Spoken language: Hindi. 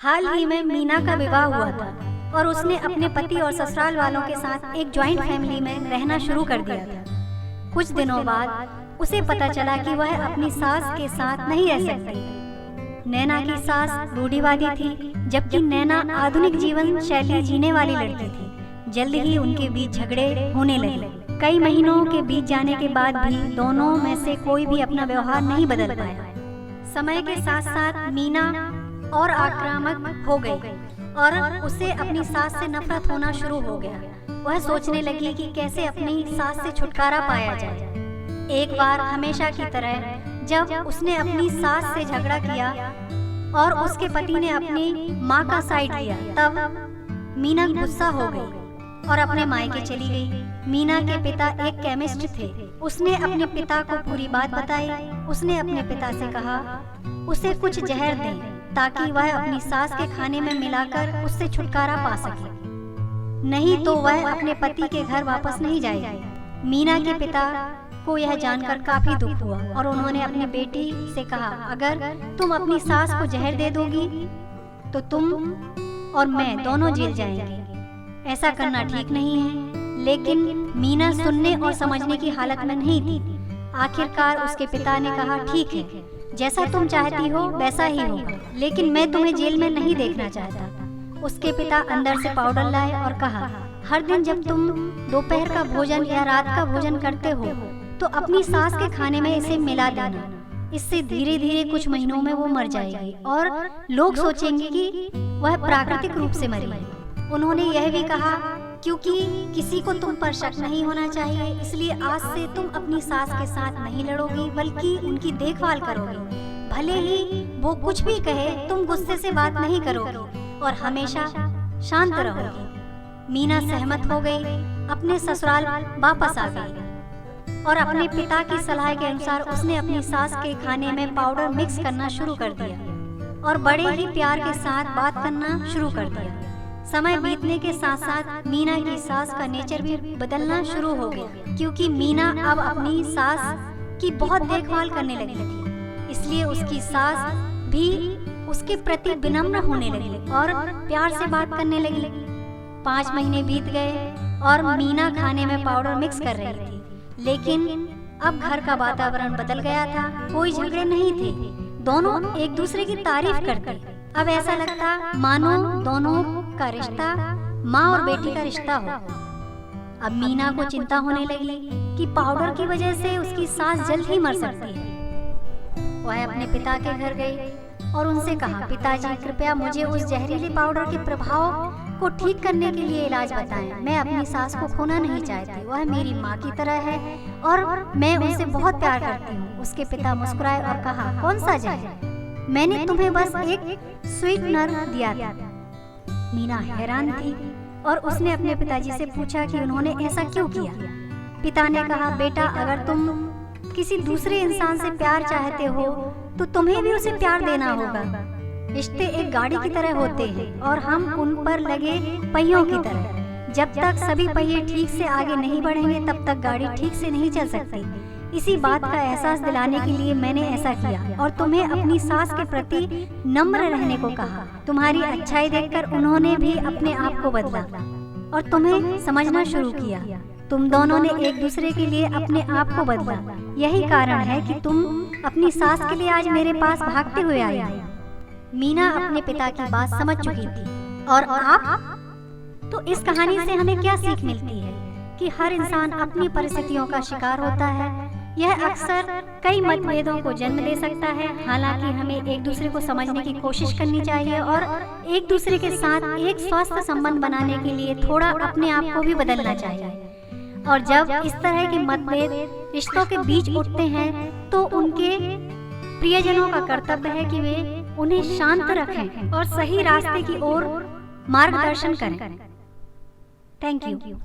हाल ही में मीना का विवाह हुआ था और उसने अपने पति और ससुराल वालों के साथ एक जॉइंट फैमिली में रहना शुरू कर दिया था। कुछ दिनों बाद उसे पता चला कि वह अपनी सास के साथ नहीं रह सकती। नैना की सास रूढ़िवादी थी, जबकि नैना आधुनिक जीवन शैली जीने वाली लड़की थी। जल्द ही उनके बीच झगड़े होने लगे। कई महीनों के बीत जाने के बाद भी दोनों में से कोई भी अपना व्यवहार नहीं बदल पाया। समय के साथ साथ मीना और आक्रामक हो गई और उसे अपनी सास से नफरत होना शुरू हो गया। वह सोचने लगी कि कैसे अपनी सास से छुटकारा पाया जाए। एक बार हमेशा की तरह जब उसने अपनी सास से झगड़ा किया और उसके पति ने अपनी माँ का साइड लिया, तब मीना गुस्सा हो गई और अपने मायके चली गई। मीना के पिता एक केमिस्ट थे। उसने अपने पिता को पूरी बात बताई। उसने अपने पिता से कहा उसे कुछ जहर दें ताकि वह अपनी सास के खाने में मिलाकर उससे छुटकारा पा सके, नहीं तो वह अपने पति के घर वापस नहीं जाएगी। मीना के पिता को यह जानकर काफी दुख हुआ और उन्होंने अपनी बेटी से कहा, अगर तुम अपनी सास को जहर दे दोगी तो तुम और मैं दोनों जेल जाएंगे। ऐसा करना ठीक नहीं है। लेकिन मीना सुनने और समझने की हालत में नहीं थी। आखिरकार उसके पिता ने कहा, ठीक है, जैसा तुम चाहती हो वैसा ही होगा, लेकिन मैं तुम्हें जेल में नहीं देखना चाहता। उसके पिता अंदर से पाउडर लाए और कहा, हर दिन जब तुम दोपहर का भोजन या रात का भोजन करते हो तो अपनी सास के खाने में इसे मिला देना। इससे धीरे धीरे कुछ महीनों में वो मर जाएगी और लोग सोचेंगे कि वह प्राकृतिक रूप से मरी है। उन्होंने यह भी कहा, क्योंकि किसी को तुम पर शक नहीं होना चाहिए, इसलिए आज से तुम अपनी सास के साथ नहीं लड़ोगी बल्कि उनकी देखभाल करोगी। भले ही वो कुछ भी कहे, तुम गुस्से से बात नहीं करोगी और हमेशा शांत रहोगी। मीना सहमत हो गई, अपने ससुराल वापस आ गई और अपने पिता की सलाह के अनुसार उसने अपनी सास के खाने में पाउडर मिक्स करना शुरू कर दिया और बड़े ही प्यार के साथ बात करना शुरू कर दिया। समय बीतने के साथ साथ मीना की सास का नेचर भी बदलना शुरू हो गया, क्योंकि मीना अब अपनी सास की बहुत देखभाल करने लगी थी। इसलिए उसकी सास भी उसके प्रति विनम्र होने लगी और प्यार से बात करने लगी। 5 महीने बीत गए और मीना खाने में पाउडर मिक्स कर रही थी, लेकिन अब घर का वातावरण बदल गया था। कोई झगड़े नहीं थे, दोनों एक दूसरे की तारीफ करते। अब ऐसा लगता मानो दोनों का रिश्ता माँ और बेटी का रिश्ता हो। अब मीना को चिंता होने लगी कि पाउडर की वजह से उसकी सास जल्द ही मर सकती है। वह अपने पिता के घर गई और उनसे कहा, पिताजी कृपया मुझे उस जहरीले पाउडर के प्रभाव को ठीक करने के लिए इलाज बताएं। मैं अपनी सास को खोना नहीं चाहती, वह मेरी माँ की तरह है और मैं उनसे बहुत प्यार करती हूँ। उसके पिता मुस्कुराए और कहा, कौन सा जहर? मैंने तुम्हें बस एक स्वीटनर दिया था। मीना हैरान थी और उसने अपने पिताजी से पूछा कि उन्होंने ऐसा क्यों किया। पिता ने कहा, बेटा अगर तुम किसी दूसरे इंसान से प्यार चाहते हो तो तुम्हें भी उसे प्यार देना होगा। रिश्ते एक गाड़ी की तरह होते हैं और हम उन पर लगे पहियों की तरह। जब तक सभी पहिए ठीक से आगे नहीं बढ़ेंगे तब तक गाड़ी ठीक से नहीं चल सकती। इसी बात का एहसास दिलाने के लिए मैंने ऐसा किया और तुम्हें अपनी सास के प्रति नम्र रहने को कहा। तुम्हारी अच्छाई देखकर उन्होंने भी अपने आप को बदला और तुम्हें समझना शुरू किया। तुम दोनों ने एक दूसरे के लिए अपने आप को बदला। यही कारण है कि तुम अपनी सास के लिए आज मेरे पास भागते हुए आई हो। मीना अपने पिता की बात समझ चुकी थी। और आप? तो इस कहानी से हमें क्या सीख मिलती है कि हर इंसान अपनी परिस्थितियों का शिकार होता है। यह अक्सर कई मतभेदों को जन्म दे सकता है। हालांकि हमें एक दूसरे को समझने की कोशिश करनी चाहिए और एक दूसरे के साथ एक स्वस्थ संबंध बनाने के लिए थोड़ा अपने आप को भी बदलना चाहिए। और जब इस तरह के मतभेद रिश्तों के बीच उठते हैं तो उनके प्रियजनों का कर्तव्य है कि वे उन्हें शांत रखें और सही रास्ते की ओर मार्गदर्शन करें। Thank you.